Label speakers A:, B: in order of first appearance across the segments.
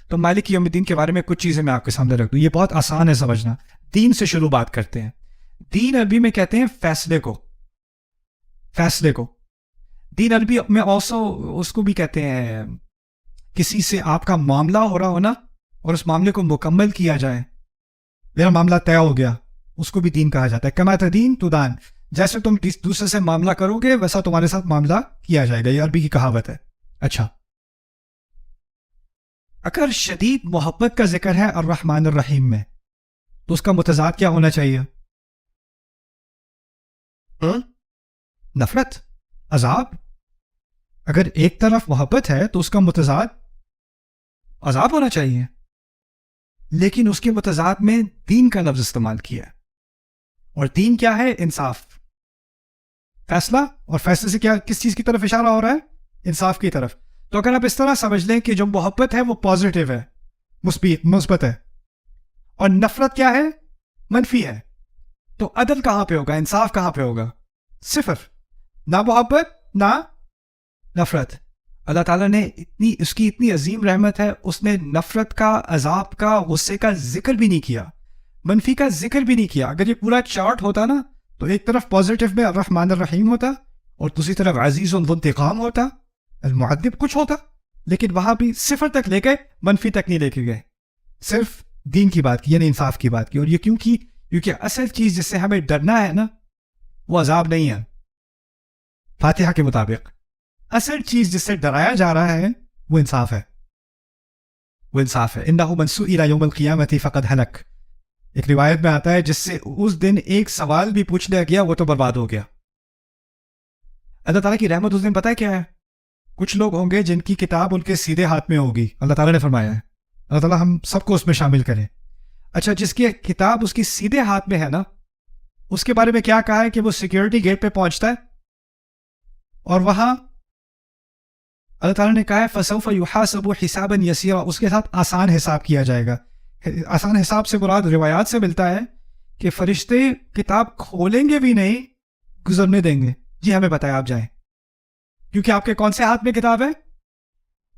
A: تو مالک یوم الدین کے بارے میں کچھ چیزیں میں آپ کے سامنے رکھ دوں. یہ بہت آسان ہے سمجھنا. دین سے شروع بات کرتے ہیں. دین عربی میں کہتے ہیں فیصلے کو. فیصلے کو دین عربی میں also اس کو بھی کہتے ہیں کسی سے آپ کا معاملہ ہو رہا ہونا اور اس معاملے کو مکمل کیا جائے. میرا معاملہ طے ہو گیا, اس کو بھی دین کہا جاتا ہے. کما تدین تدان, جیسے تم دوسرے سے معاملہ کرو گے ویسا تمہارے ساتھ معاملہ کیا جائے گا. یہ عربی کی کہاوت ہے. اچھا, اگر شدید محبت کا ذکر ہے الرحمن الرحیم میں تو اس کا متضاد کیا ہونا چاہیے؟ نفرت, عذاب. اگر ایک طرف محبت ہے تو اس کا متضاد عذاب ہونا چاہیے. لیکن اس کے متضاد میں دین کا لفظ استعمال کیا ہے, اور دین کیا ہے؟ انصاف, فیصلہ. اور فیصلے سے کیا کس چیز کی طرف اشارہ ہو رہا ہے؟ انصاف کی طرف. تو اگر آپ اس طرح سمجھ لیں کہ جو محبت ہے وہ پازیٹیو ہے, مثبت ہے, اور نفرت کیا ہے؟ منفی ہے, تو عدل کہاں پہ ہوگا؟ انصاف کہاں پہ ہوگا؟ صفر. نہ محبت نہ نفرت. اللہ تعالیٰ نے اس کی اتنی عظیم رحمت ہے, اس نے نفرت کا, عذاب کا, غصے کا ذکر بھی نہیں کیا, منفی کا ذکر بھی نہیں کیا. اگر یہ پورا چارٹ ہوتا نا تو ایک طرف پازیٹیو میں الرحمن الرحیم ہوتا اور دوسری طرف عزیز ذو انتقام ہوتا, المعذب کچھ ہوتا. لیکن وہاں بھی صفر تک لے گئے, منفی تک نہیں لے کے گئے, صرف دین کی بات کی, یعنی انصاف کی بات کی. اور یہ کیوں کی؟ کیونکہ اصل چیز جس سے ہمیں ڈرنا ہے نا وہ عذاب نہیں ہے. فاتحہ کے مطابق اصل چیز جس سے ڈرایا جا رہا ہے وہ انصاف ہے. وہ انصاف ہے. انہ من سئل یوم القیامۃ فقد ہلک. ایک روایت میں آتا ہے جس سے اس دن ایک سوال بھی پوچھ لیا گیا وہ تو برباد ہو گیا. اللہ تعالیٰ کی رحمت اس دن پتہ ہے کیا ہے؟ کچھ لوگ ہوں گے جن کی کتاب ان کے سیدھے ہاتھ میں ہوگی. اللہ تعالیٰ نے فرمایا ہے, اللہ تعالیٰ ہم سب کو اس میں شامل کرے. اچھا, جس کی کتاب اس کی سیدھے ہاتھ میں ہے نا, اس کے بارے میں کیا کہا ہے کہ وہ سیکیورٹی گیٹ پہ پہنچتا ہے اور وہاں اللہ تعالیٰ نے کہا ہے فَسَوْفَ يُحَاسَبُ حِسَابًا يَسِيرًا, اس کے ساتھ آسان حساب کیا جائے گا. آسان حساب سے مراد روایات سے ملتا ہے کہ فرشتے کتاب کھولیں گے بھی نہیں, گزرنے دیں گے. جی ہمیں بتایا, آپ جائیں. کیونکہ آپ کے کون سے ہاتھ میں کتاب ہے؟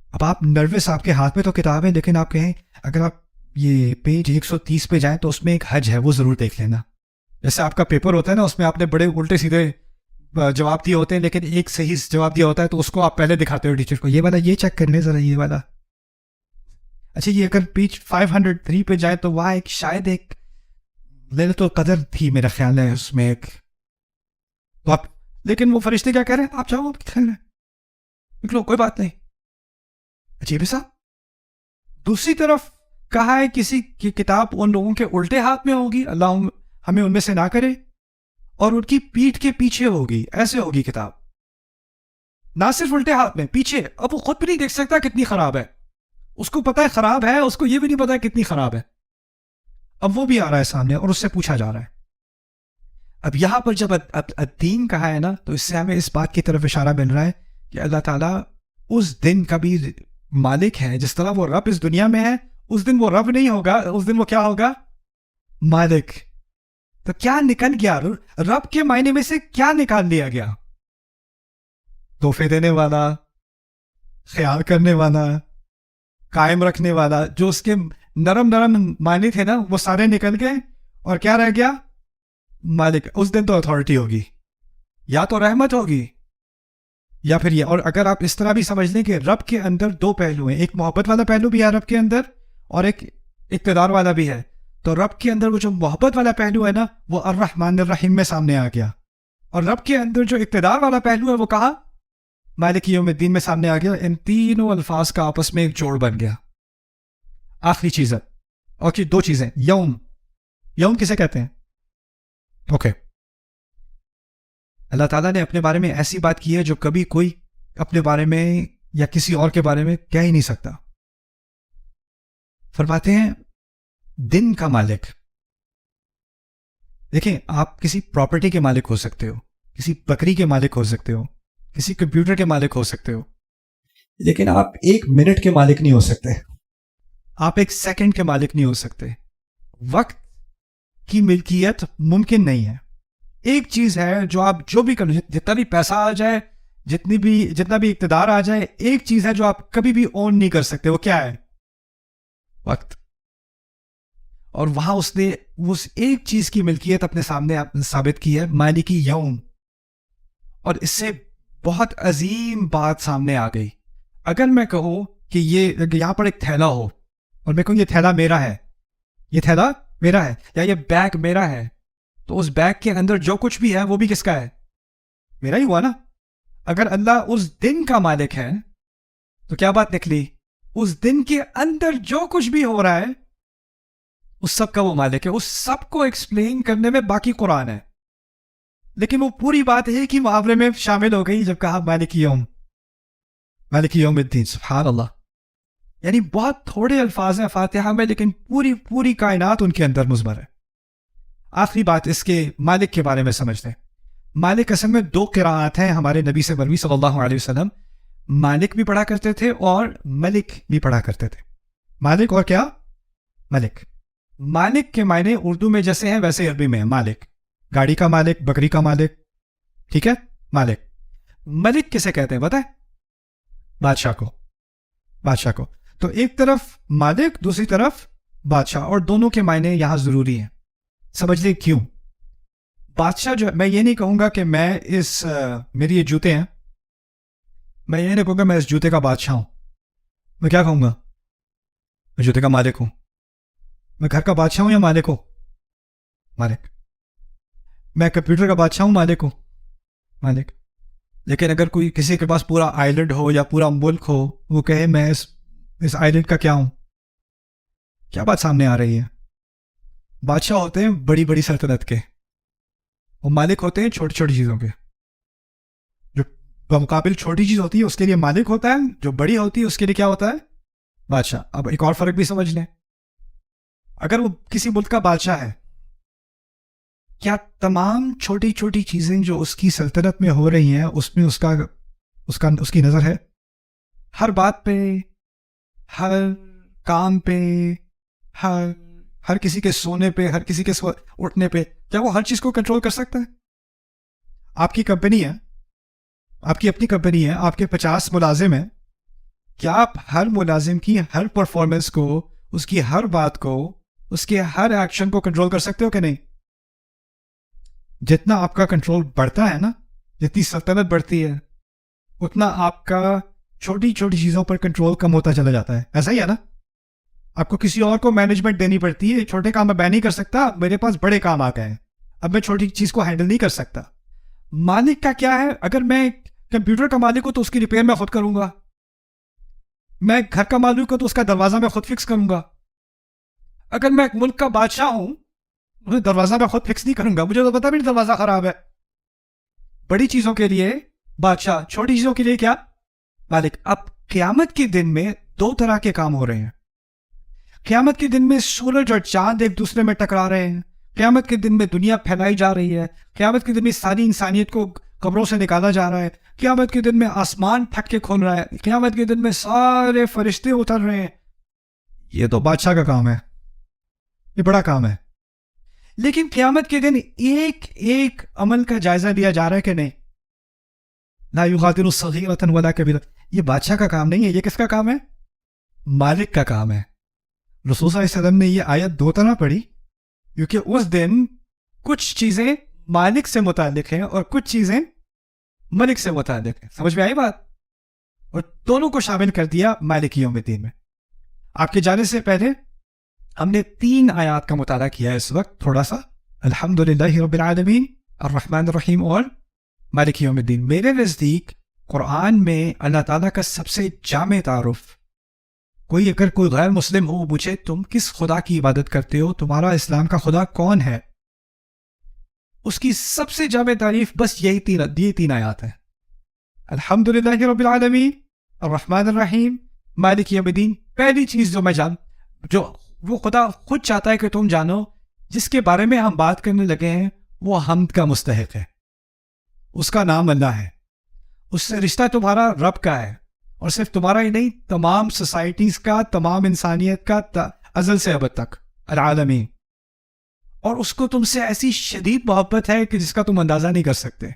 A: اب آپ نروس, آپ کے ہاتھ میں تو کتاب ہے, لیکن آپ کہیں اگر آپ یہ پیج 130 پہ جائیں تو اس میں ایک حج ہے, وہ ضرور دیکھ لینا. جیسے آپ کا پیپر ہوتا ہے نا, اس میں آپ نے بڑے الٹے سیدھے جواب دیے ہوتے ہیں لیکن ایک صحیح جواب دیا ہوتا ہے, تو اس کو آپ پہلے دکھاتے ہو ٹیچر کو, یہ والا یہ چیک کر لیں ذرا, یہ والا. اچھا, یہ اگر پیج 503 پہ جائے تو وہاں ایک شاید ایک لیلۃ القدر تھی میرا خیال ہے اس میں ایک, تو آپ, لیکن وہ فرشتے کیا کہہ رہے ہیں؟ آپ چاہو نکلو, کوئی بات نہیں. عجیب سا. دوسری طرف کہا ہے کسی کی کتاب ان لوگوں کے الٹے ہاتھ میں ہوگی, اللہ ہمیں ان میں سے نہ کرے, اور ان کی پیٹھ کے پیچھے ہوگی, ایسے ہوگی کتاب. نہ صرف الٹے ہاتھ میں, پیچھے. اب وہ خود بھی نہیں دیکھ سکتا کتنی خراب ہے, اس کو پتا ہے خراب ہے, اس کو یہ بھی نہیں پتا کتنی خراب ہے. اب وہ بھی آ رہا ہے سامنے اور اس سے پوچھا جا رہا ہے. اب یہاں پر جب الدین کہا ہے نا, تو اس سے ہمیں اس بات کی طرف اشارہ مل رہا ہے کہ اللہ تعالیٰ اس دن کا بھی مالک ہے. جس طرح وہ رب اس دنیا میں ہے, اس دن وہ رب نہیں ہوگا, اس دن وہ کیا ہوگا؟ مالک. تو کیا نکل گیا رب کے معنی میں سے؟ کیا نکال لیا گیا؟ تحفے دینے والا, خیال کرنے والا, قائم رکھنے والا. جو اس کے نرم معنی تھے نا وہ سارے نکل گئے, اور کیا رہ گیا؟ مالک. اس دن تو اتھارٹی ہوگی, یا تو رحمت ہوگی یا پھر یہ. اور اگر آپ اس طرح بھی سمجھ لیں کہ رب کے اندر دو پہلو ہیں, ایک محبت والا پہلو بھی ہے رب کے اندر اور ایک اقتدار والا بھی ہے, تو رب کے اندر وہ جو محبت والا پہلو ہے نا وہ الرحمن الرحیم میں سامنے آ گیا, اور رب کے اندر جو اقتدار والا پہلو ہے وہ کہاں؟ مالک یوم الدین میں سامنے آ گیا. ان تینوں الفاظ کا آپس میں ایک جوڑ بن گیا. آخری چیز ہے, اور دو چیزیں. یوم کسے کہتے ہیں؟ اوکے, اللہ تعالیٰ نے اپنے بارے میں ایسی بات کی ہے جو کبھی کوئی اپنے بارے میں یا کسی اور کے بارے میں کہہ ہی نہیں سکتا. فرماتے ہیں دن کا مالک. دیکھیں, آپ کسی پراپرٹی کے مالک ہو سکتے ہو, کسی بکری کے مالک ہو سکتے ہو, کسی کمپیوٹر کے مالک ہو سکتے ہو, لیکن آپ ایک منٹ کے مالک نہیں ہو سکتے, آپ ایک سیکنڈ کے مالک نہیں ہو سکتے. وقت کی ملکیت ممکن نہیں ہے. ایک چیز ہے جو آپ جو بھی کرو, جتنا بھی پیسہ آ جائے, جتنا بھی اقتدار آ جائے, ایک چیز ہے جو آپ کبھی بھی اون نہیں کر سکتے. وہ کیا ہے؟ وقت. اور وہاں اس نے اس ایک چیز کی ملکیت اپنے سامنے ثابت کی ہے، مالکی یوم. اور اس سے بہت عظیم بات سامنے آ گئی. اگر میں کہوں کہ یہاں پر ایک تھیلا ہو اور میں کہوں یہ تھیلا میرا ہے، یہ تھیلا میرا ہے، یا یہ بیگ میرا ہے، تو اس بیگ کے اندر جو کچھ بھی ہے وہ بھی کس کا ہے؟ میرا ہی ہوا نا. اگر اللہ اس دن کا مالک ہے تو کیا بات نکلی؟ اس دن کے اندر جو کچھ بھی ہو رہا ہے اس سب کا وہ مالک ہے. اس سب کو ایکسپلین کرنے میں باقی قرآن ہے، لیکن وہ پوری بات ایک ہی محاورے میں شامل ہو گئی جب کہا مالک یوم، مالک یوم الدین. سبحان اللہ. یعنی بہت تھوڑے الفاظ ہیں فاتحہ میں، لیکن پوری پوری کائنات ان کے اندر مضمر ہے. آخری بات اس کے مالک کے بارے میں سمجھتے ہیں. مالک اصل میں دو قراءات ہیں. ہمارے نبی سے مروی صلی اللہ علیہ وسلم مالک بھی پڑھا کرتے تھے اور ملک بھی پڑھا کرتے تھے. مالک اور کیا؟ ملک. مالک کے معنی اردو میں جیسے ہیں ویسے عربی میں مالک، گاڑی کا مالک، بکری کا مالک، ٹھیک ہے، مالک. ملک کسے کہتے ہیں بتائیں؟ بادشاہ کو. بادشاہ کو. تو ایک طرف مالک، دوسری طرف بادشاہ، اور دونوں کے معنی یہاں ضروری ہیں. سمجھ لیں کیوں. بادشاہ جو، میں یہ نہیں کہوں گا کہ میں میری یہ جوتے ہیں، میں یہ نہیں کہوں گا میں اس جوتے کا بادشاہ ہوں. میں کیا کہوں گا؟ میں جوتے کا مالک ہوں. میں گھر کا بادشاہ ہوں یا مالک ہوں؟ مالک. میں کمپیوٹر کا بادشاہ ہوں، مالک ہوں، مالک. لیکن اگر کوئی کسی کے پاس پورا آئیلینڈ ہو یا پورا ملک ہو، وہ کہے میں اس آئیلینڈ کا کیا ہوں؟ کیا بات سامنے آ رہی ہے؟ بادشاہ ہوتے ہیں بڑی بڑی سلطنت کے، وہ مالک ہوتے ہیں چھوٹی چھوٹی چیزوں کے. جو بمقابل چھوٹی چیز ہوتی ہے اس کے لیے مالک ہوتا ہے، جو بڑی ہوتی ہے اس کے لیے کیا ہوتا ہے؟ بادشاہ. اب ایک اور فرق بھی سمجھ لیں. اگر وہ کسی ملک کا بادشاہ ہے، کیا تمام چھوٹی چھوٹی چیزیں جو اس کی سلطنت میں ہو رہی ہیں اس میں اس کی نظر ہے؟ ہر بات پہ، ہر کام پہ، ہر کسی کے سونے پہ، ہر کسی کے اٹھنے پہ، کیا وہ ہر چیز کو کنٹرول کر سکتا ہے؟ آپ کی کمپنی ہے، آپ کی اپنی کمپنی ہے، آپ کے 50 ملازم ہیں. کیا آپ ہر ملازم کی ہر پرفارمنس کو، اس کی ہر بات کو، اس کے ہر ایکشن کو کنٹرول کر سکتے ہو کہ نہیں؟ جتنا آپ کا کنٹرول بڑھتا ہے نا، جتنی سلطنت بڑھتی ہے، اتنا آپ کا چھوٹی چھوٹی چیزوں پر کنٹرول کم ہوتا چلا جاتا ہے. ایسا ہی ہے نا؟ آپ کو کسی اور کو مینجمنٹ دینی پڑتی ہے. چھوٹے کام میں نہیں کر سکتا، میرے پاس بڑے کام آ گئے ہیں، اب میں چھوٹی چیز کو ہینڈل نہیں کر سکتا. مالک کا کیا ہے؟ اگر میں کمپیوٹر کا مالک ہوں تو اس کی ریپیئر میں خود کروں گا. میں گھر کا مالک ہوں تو اس کا دروازہ میں خود فکس کروں گا. اگر میں ایک ملک کا بادشاہ ہوں، دروازہ میں خود فکس نہیں کروں گا، مجھے تو پتا بھی نہیں دروازہ خراب ہے. بڑی چیزوں کے لیے بادشاہ، چھوٹی چیزوں کے لیے کیا؟ مالک. اب قیامت کے دن میں دو طرح کے کام ہو رہے ہیں. قیامت کے دن میں سورج اور چاند ایک دوسرے میں ٹکرا رہے ہیں. قیامت کے دن میں دنیا پھیلائی جا رہی ہے. قیامت کے دن میں ساری انسانیت کو قبروں سے نکالا جا رہا ہے. قیامت کے دن میں آسمان پھٹ کے کھل رہا ہے. قیامت کے دن میں سارے فرشتے اتر رہے ہیں. یہ تو بادشاہ کا کام ہے، یہ بڑا کام ہے. لیکن قیامت کے دن ایک ایک عمل کا جائزہ لیا جا رہا ہے کہ نہیں؟ لا یغادر صغیرۃ ولا کبیرۃ. یہ بادشاہ کا کام نہیں ہے، یہ کس کا کام ہے؟ مالک کا کام ہے. رسول صلی اللہ علیہ وسلم نے یہ آیت دو طرح پڑھی، کیونکہ اس دن کچھ چیزیں مالک سے متعلق ہیں اور کچھ چیزیں ملک سے متعلق ہیں. سمجھ میں آئی بات؟ اور دونوں کو شامل کر دیا مالک یوم الدین میں. آپ کے جانے سے پہلے ہم نے 3 آیات کا مطالعہ کیا ہے اس وقت تھوڑا سا. الحمدللہ رب العالمین، الرحمن الرحیم اور مالک یوم الدین. میرے نزدیک قرآن میں اللہ تعالیٰ کا سب سے جامع تعارف، اگر کوئی غیر مسلم ہو پوچھے تم کس خدا کی عبادت کرتے ہو، تمہارا اسلام کا خدا کون ہے، اس کی سب سے جامع تعریف بس یہی 3 آیات ہیں. الحمدللہ رب العالمین، الرحمن الرحیم، مالک یوم الدین. پہلی چیز جو وہ خدا خود چاہتا ہے کہ تم جانو، جس کے بارے میں ہم بات کرنے لگے ہیں، وہ حمد کا مستحق ہے. اس کا نام اللہ ہے. اس سے رشتہ تمہارا رب کا ہے، اور صرف تمہارا ہی نہیں، تمام سوسائٹیز کا، تمام انسانیت کا، ازل سے ابد تک، العالمین. اور اس کو تم سے ایسی شدید محبت ہے کہ جس کا تم اندازہ نہیں کر سکتے.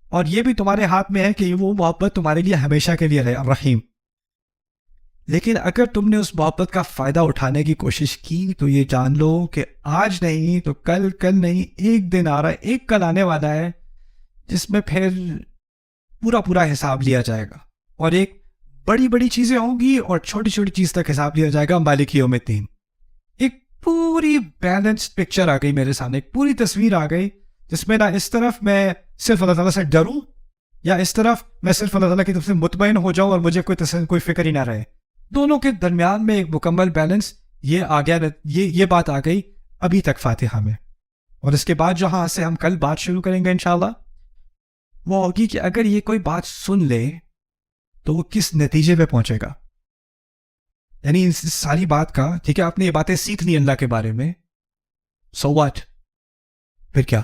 A: اور یہ بھی تمہارے ہاتھ میں ہے کہ وہ محبت تمہارے لیے ہمیشہ کے لیے رہے. الرحیم. لیکن اگر تم نے اس محبت کا فائدہ اٹھانے کی کوشش کی تو یہ جان لو کہ آج نہیں تو کل، کل نہیں، ایک دن آ رہا ہے، ایک کل آنے والا ہے جس میں پھر پورا پورا حساب لیا جائے گا، اور ایک بڑی بڑی چیزیں ہوں گی اور چھوٹی چھوٹی چیز تک حساب لیا جائے گا مالک یوم الدین۔ ایک پوری بیلنس پکچر آ گئی میرے سامنے، ایک پوری تصویر آ گئی جس میں نہ اس طرف میں صرف اللہ تعالیٰ سے ڈروں، یا اس طرف میں صرف اللہ تعالیٰ کی طرف سے مطمئن ہو جاؤں اور مجھے کوئی فکر ہی نہ رہے۔ دونوں کے درمیان میں ایک مکمل بیلنس یہ آ گیا، یہ بات آ گئی ابھی تک فاتحہ میں۔ اور اس کے بعد جہاں سے ہم کل بات شروع کریں گے انشاءاللہ، وہ ہوگی کہ اگر یہ کوئی بات سن لے تو وہ کس نتیجے پہ پہنچے گا۔ یعنی اس ساری بات کا، ٹھیک ہے آپ نے یہ باتیں سیکھ لی اللہ کے بارے میں، سو واٹ، پھر کیا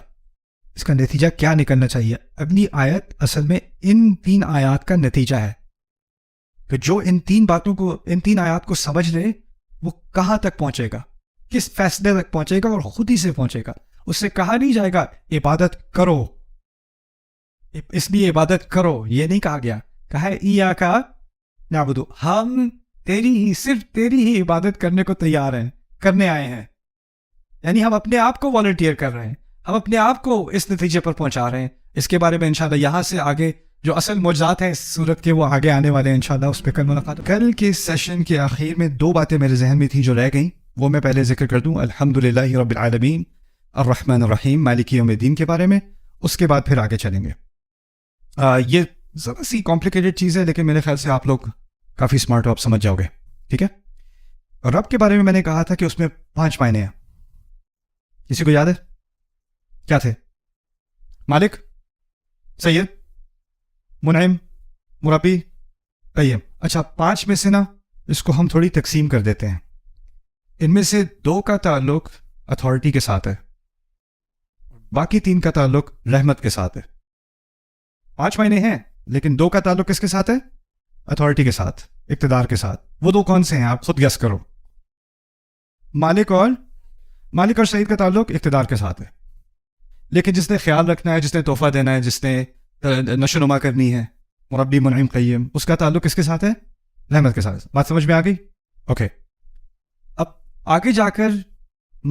A: اس کا نتیجہ کیا نکلنا چاہیے؟ اگلی آیت اصل میں ان 3 آیات کا نتیجہ ہے کہ جو ان 3 آیات کو سمجھ لے وہ کہاں تک پہنچے گا، کس فیصلے تک پہنچے گا، اور خود ہی سے پہنچے گا۔ اس سے کہا نہیں جائے گا عبادت کرو، اس لیے عبادت کرو، یہ نہیں کہا گیا، کہا ہے ایاک نعبد، ہم صرف تیری ہی عبادت کرنے کو تیار ہیں، کرنے آئے ہیں۔ یعنی ہم اپنے آپ کو والنٹیئر کر رہے ہیں، ہم اپنے آپ کو اس نتیجے پر پہنچا رہے ہیں۔ اس کے بارے میں انشاءاللہ یہاں سے آگے جو اصل معجزات ہیں اس صورت کے وہ آگے آنے والے ہیں انشاءاللہ، اس پہ کل ملاقات۔ کل کے سیشن کے آخر میں 2 باتیں میرے ذہن میں تھیں جو رہ گئیں، وہ میں پہلے ذکر کر دوں۔ الحمدللہ رب العالمین الرحمن الرحیم مالک یوم الدین کے بارے میں، اس کے بعد پھر آگے چلیں گے۔ یہ ذرا سی کمپلیکیٹڈ چیز ہے لیکن میرے خیال سے آپ لوگ کافی اسمارٹ ہو، آپ سمجھ جاؤ گے، ٹھیک ہے۔ رب کے بارے میں نے کہا تھا کہ اس میں 5 معنی ہیں، کسی کو یاد ہے کیا تھے؟ مالک، سید، منعم، مربی، قیم۔ اچھا 5 میں سے نا اس کو ہم تھوڑی تقسیم کر دیتے ہیں۔ ان میں سے 2 کا تعلق اتھارٹی کے ساتھ ہے، باقی 3 کا تعلق رحمت کے ساتھ ہے۔ 5 معنی ہیں لیکن 2 کا تعلق کس کے ساتھ ہے؟ اتھارٹی کے ساتھ، اقتدار کے ساتھ۔ وہ 2 کون سے ہیں آپ خود گیس کرو۔ مالک اور سید کا تعلق اقتدار کے ساتھ ہے، لیکن جس نے خیال رکھنا ہے، جس نے تحفہ دینا ہے، جس نے نشو نما کرنی ہے، مربی، منعم، قیم، اس کا تعلق کس کے ساتھ ہے؟ رحمت کے ساتھ۔ بات سمجھ میں آ گئی؟ اوکے۔ اب آگے جا کر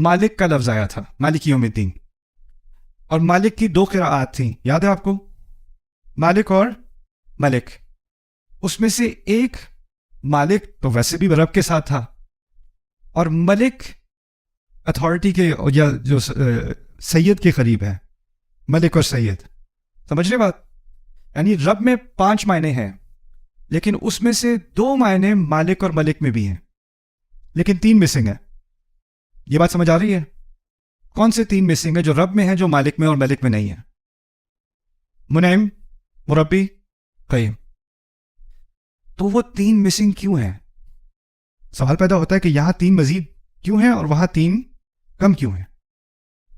A: مالک کا لفظ آیا تھا، مالک یوم الدین، اور مالک کی 2 قراءات تھیں، یاد ہے آپ کو؟ مالک اور ملک۔ اس میں سے ایک مالک تو ویسے بھی رب کے ساتھ تھا، اور ملک اتھارٹی کے یا جو سید کے قریب ہے، ملک اور سید، سمجھ رہے بات؟ یعنی رب میں 5 معنی ہیں لیکن اس میں سے 2 معنی مالک اور ملک میں بھی ہیں، لیکن 3 مسنگ ہیں۔ یہ بات سمجھ آ رہی ہے؟ کون سے 3 مسنگ ہیں جو رب میں ہیں جو مالک میں اور ملک میں نہیں ہیں؟ منعم، مربی، قیم۔ تو وہ 3 مسنگ کیوں ہیں؟ سوال پیدا ہوتا ہے کہ یہاں 3 مزید کیوں ہیں اور وہاں 3 کم کیوں ہیں؟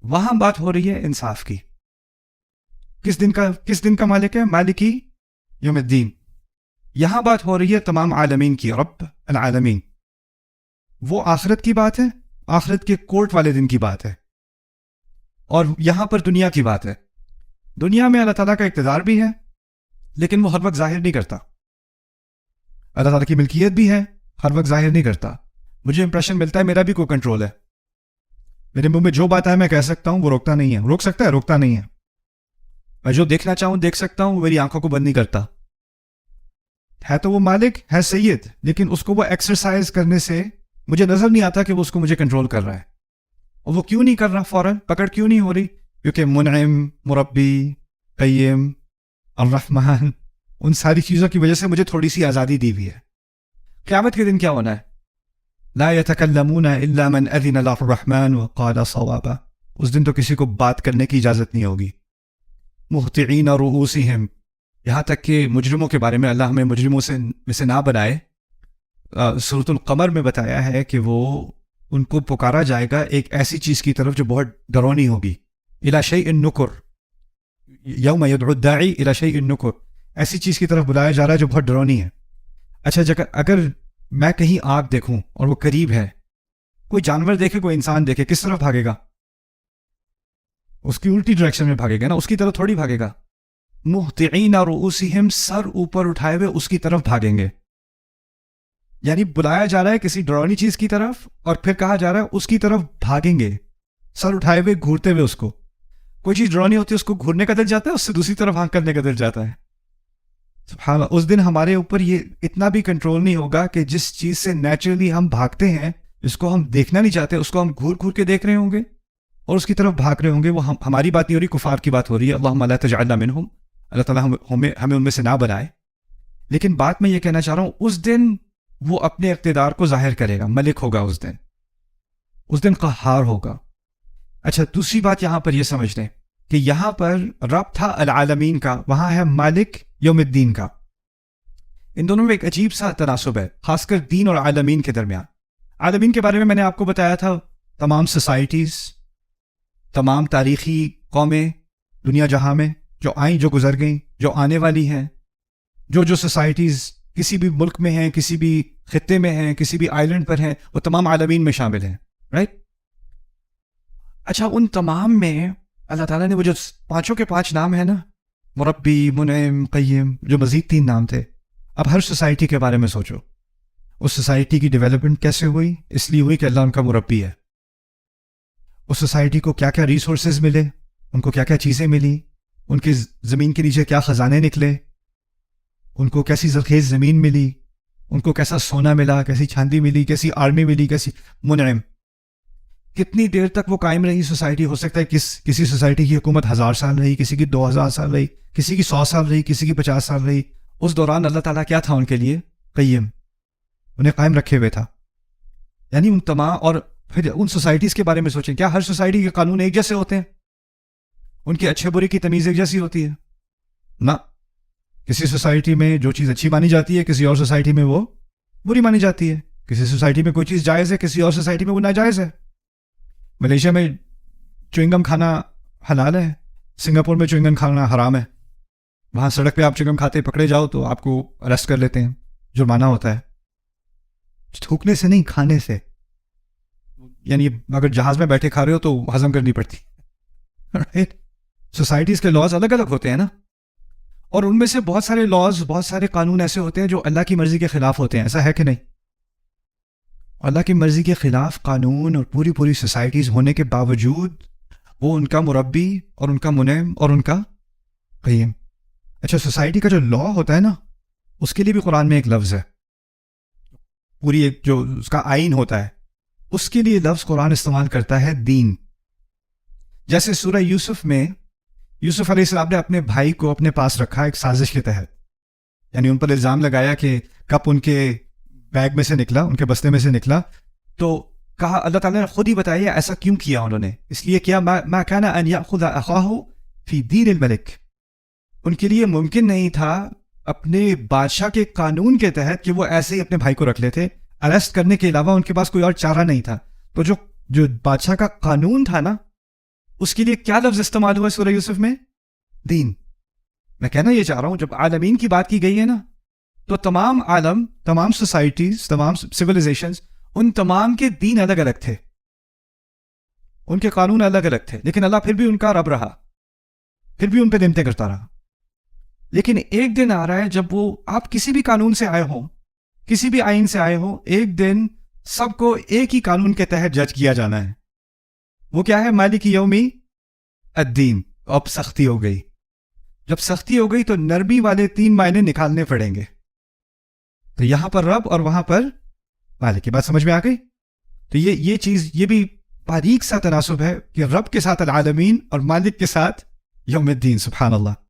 A: وہاں بات ہو رہی ہے انصاف کی۔ کس دن کا مالک ہے؟ مالکی یوم الدین۔ یہاں بات ہو رہی ہے تمام عالمین کی، رب العالمین۔ وہ آخرت کی بات ہے، آخرت کے کورٹ والے دن کی بات ہے، اور یہاں پر دنیا کی بات ہے۔ دنیا میں اللہ تعالیٰ کا اقتدار بھی ہے لیکن وہ ہر وقت ظاہر نہیں کرتا۔ اللہ تعالیٰ کی ملکیت بھی ہے، ہر وقت ظاہر نہیں کرتا۔ مجھے امپریشن ملتا ہے میرا بھی کوئی کنٹرول ہے، میرے منہ میں جو بات ہے میں کہہ سکتا ہوں، وہ روکتا نہیں ہے۔ روک سکتا ہے؟ روکتا نہیں ہے۔ میں جو دیکھنا چاہوں دیکھ سکتا ہوں، وہ میری آنکھوں کو بند نہیں کرتا۔ ہے تو وہ مالک، ہے سید، لیکن اس کو وہ ایکسرسائز کرنے سے مجھے نظر نہیں آتا کہ وہ اس کو مجھے کنٹرول کر رہا ہے۔ اور وہ کیوں نہیں کر رہا؟ فوراً پکڑ کیوں نہیں ہو رہی؟ کیونکہ منعم، مربی، قیم، الرحمن، ان ساری چیزوں کی وجہ سے مجھے تھوڑی سی آزادی دی ہوئی ہے۔ قیامت کے دن کیا ہونا ہے؟ لا يتكلمون الا من اذن له الرحمن وقال صوابا۔ اس دن تو کسی کو بات کرنے کی اجازت نہیں ہوگی۔ مہطعین رؤوسہم، یہاں تک کہ مجرموں کے بارے میں اللہ ہمیں مجرموں سے نہ بنائے۔ سورۃ القمر میں بتایا ہے کہ وہ ان کو پکارا جائے گا ایک ایسی چیز کی طرف جو بہت ڈرونی ہوگی، الی شیء نکر، یوم یدعو الداعی الی شیء نکر، ایسی چیز کی طرف بلایا جا رہا ہے جو بہت ڈرونی ہے۔ اچھا اگر میں کہیں آگ دیکھوں اور وہ قریب ہے، کوئی جانور دیکھے، کوئی انسان دیکھے، کس طرف بھاگے گا؟ اس کی الٹی ڈائریکشن میں بھاگے گا نا، اس کی طرف تھوڑی بھاگے گا۔ مہطعین رؤوسہم، سر اوپر اٹھائے ہوئے اس کی طرف بھاگیں گے۔ یعنی بلایا جا رہا ہے کسی ڈرونی چیز کی طرف اور پھر کہا جا رہا ہے اس کی طرف بھاگیں گے سر اٹھائے ہوئے گھورتے ہوئے. اس کو کوئی چیز ڈرونی ہوتی ہے اس کو گھورنے کا دل جاتا ہے, اس سے دوسری طرف ہانک کرنے کا دل جاتا ہے. سبحان اللہ, اس دن ہمارے اوپر یہ اتنا بھی کنٹرول نہیں ہوگا کہ جس چیز سے نیچرلی ہم بھاگتے ہیں, جس کو ہم دیکھنا نہیں چاہتے, اس کو ہم گھور گھور کے دیکھ رہے ہوں گے اور اس کی طرف بھاگ رہے ہوں گے. وہ ہماری بات نہیں ہو رہی, کفار کی بات ہو رہی ہے. اللہم لا تجعلنا منہم, اللہ تعالیٰ ہمیں ان میں سے نہ بنائے. لیکن بات میں یہ کہنا چاہ رہا ہوں, اس دن وہ اپنے اقتدار کو ظاہر کرے گا, ملک ہوگا اس دن قہار ہوگا. اچھا, دوسری بات یہاں پر یہ سمجھ لیں کہ یہاں پر رب تھا العالمین کا, وہاں ہے مالک یوم الدین کا. ان دونوں میں ایک عجیب سا تناسب ہے, خاص کر دین اور عالمین کے درمیان. عالمین کے بارے میں نے آپ کو بتایا تھا, تمام سوسائٹیز, تمام تاریخی قومیں دنیا جہاں میں جو آئیں, جو گزر گئیں, جو آنے والی ہیں, جو سوسائٹیز کسی بھی ملک میں ہیں, کسی بھی خطے میں ہیں, کسی بھی آئلینڈ پر ہیں, وہ تمام عالمین میں شامل ہیں, رائٹ. اچھا, ان تمام میں اللہ تعالیٰ نے وہ جو 5 کے 5 نام ہیں نا, مربی, منعم, قیم, جو مزید 3 نام تھے. اب ہر سوسائٹی کے بارے میں سوچو, اس سوسائٹی کی ڈیولپمنٹ کیسے ہوئی؟ اس لیے ہوئی کہ اللہ ان کا مربی ہے. اس سوسائٹی کو کیا کیا ریسورسز ملے, ان کو کیا کیا چیزیں ملی, ان کی زمین کے نیچے کیا خزانے نکلے, ان کو کیسی زرخیز زمین ملی, ان کو کیسا سونا ملا, کیسی چاندی ملی, کیسی آرمی ملی, کیسی منعم. کتنی دیر تک وہ قائم رہی سوسائٹی؟ ہو سکتا ہے کسی سوسائٹی کی حکومت 1000 سال رہی, کسی کی 2000 سال رہی, کسی کی 100 سال رہی, کسی کی 50 سال رہی. اس دوران اللہ تعالیٰ کیا تھا ان کے لیے؟ قیم, انہیں قائم رکھے ہوئے تھا. یعنی ان تمام, اور پھر ان سوسائٹیز کے بارے میں سوچیں, کیا ہر سوسائٹی کے قانون ایک جیسے ہوتے ہیں؟ ان کے اچھے برے کی تمیز ایک جیسی ہوتی ہے؟ نہ. کسی سوسائٹی میں جو چیز اچھی مانی جاتی ہے, کسی اور سوسائٹی میں وہ بری مانی جاتی ہے. کسی سوسائٹی میں کوئی چیز جائز ہے, کسی اور سوسائٹی میں وہ ناجائز ہے. ملیشیا میں چوئنگم کھانا حلال ہے, سنگاپور میں چوئنگم کھانا حرام ہے. وہاں سڑک پہ آپ چوئنگم کھاتے پکڑے جاؤ تو آپ کو اریسٹ کر لیتے ہیں, جرمانہ ہوتا ہے. تھوکنے سے نہیں, کھانے سے. یعنی اگر جہاز میں بیٹھے کھا رہے ہو تو ہضم کرنی پڑتی. سوسائٹیز کے لاز الگ الگ ہوتے ہیں نا, اور ان میں سے بہت سارے لاز, بہت سارے قانون ایسے ہوتے ہیں جو اللہ کی مرضی کے خلاف ہوتے ہیں. ایسا ہے کہ نہیں؟ اللہ کی مرضی کے خلاف قانون اور پوری سوسائٹیز ہونے کے باوجود وہ ان کا مربی اور ان کا منعم اور ان کا قیم. اچھا, سوسائٹی کا جو لا ہوتا ہے نا, اس کے لیے بھی قرآن میں ایک لفظ ہے. پوری ایک جو اس کا آئین ہوتا ہے, اس کے لیے لفظ قرآن استعمال کرتا ہے دین. جیسے سورہ یوسف میں یوسف علیہ السلام نے اپنے بھائی کو اپنے پاس رکھا ایک سازش کے تحت. یعنی ان پر الزام لگایا کہ کپ ان کے بیگ میں سے نکلا, ان کے بستے میں سے نکلا, تو کہا اللہ تعالیٰ نے خود ہی بتایا ایسا کیوں کیا انہوں نے. اس لیے کیا ما کان ان یاخذ اخاہ فی دین الملک, ان کے لیے ممکن نہیں تھا اپنے بادشاہ کے قانون کے تحت کہ وہ ایسے ہی اپنے بھائی کو رکھ لیتے. اریسٹ کرنے کے علاوہ ان کے پاس کوئی اور چارہ نہیں تھا. تو جو بادشاہ کا قانون تھا نا, اس کے لیے کیا لفظ استعمال ہوا سورہ یوسف میں؟ دین. میں کہنا یہ چاہ رہا ہوں, جب عالمین کی بات کی گئی ہے نا, تو تمام عالم, تمام سوسائٹیز, تمام سویلائزیشنز, ان تمام کے دین الگ الگ تھے, ان کے قانون الگ الگ تھے, لیکن اللہ پھر بھی ان کا رب رہا, پھر بھی ان پہ نعمتیں کرتا رہا. لیکن ایک دن آ رہا ہے جب وہ, آپ کسی بھی قانون سے آئے ہوں, کسی بھی آئین سے آئے ہوں, ایک دن سب کو ایک ہی قانون کے تحت جج کیا جانا ہے. وہ کیا ہے؟ مالک یومی الدین. اب سختی ہو گئی. جب سختی ہو گئی تو نرمی والے 3 معنی نکالنے پڑیں گے. تو یہاں پر رب اور وہاں پر مالک کی بات سمجھ میں آ گئی. تو یہ چیز, یہ بھی باریک سا تناسب ہے کہ رب کے ساتھ العالمین اور مالک کے ساتھ یوم الدین. سبحان اللہ.